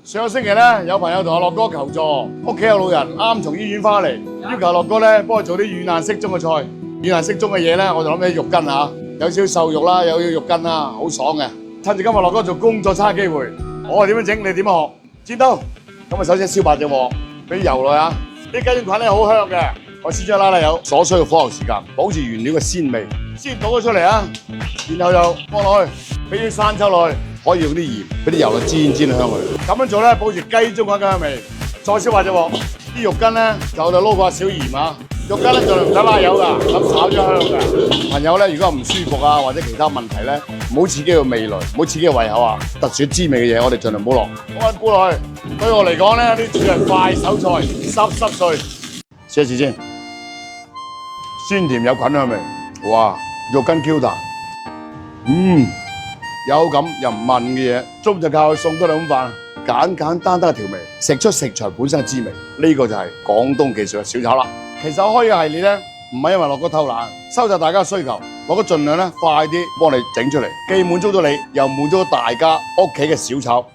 上個星期咧，有朋友同阿樂哥求助，屋企有老人啱從醫院翻嚟，要求樂哥咧幫佢做啲軟硬適中嘅菜。軟硬適中嘅嘢咧，我就諗起肉筋嚇，有少少瘦肉啦，有少少肉筋啦，好爽嘅。趁住今日樂哥做工作餐嘅機會，我係點樣整，你點樣學？煎刀，咁啊首先燒白隻鑊，俾油落啊！啲雞丁菌咧好香嘅，我先將拉啦油，所需嘅火候時間，保持原料嘅鮮味，先倒咗出嚟啊！然後就放落去，俾啲生抽落去。可以用啲鹽，俾啲油嚟煎香佢。咁樣做咧，保持雞中嘅香味。再燒下隻鑊，啲肉筋咧就撈過少鹽啊。肉筋咧盡量唔使拉油㗎，咁炒咗香㗎。朋友咧，如果唔舒服啊或者其他問題咧，唔好刺激個味蕾，唔好刺激個胃口啊。特殊滋味嘅嘢，我哋盡量唔好落。我搬落去，對我嚟講咧，呢啲係快手菜，濕碎。試一試先，鮮甜有菌香味，哇！肉筋 Q 彈，有感又唔問嘅嘢，中午就靠佢送多兩碗飯，簡單嘅調味，食出食材本身嘅滋味，呢個就係廣東技術嘅小炒啦。其實我開嘅系列咧，唔係因為樂哥偷懶，收集大家嘅需求，樂哥盡量咧快啲幫你整出嚟，既滿足到你，又滿足到大家屋企嘅小炒。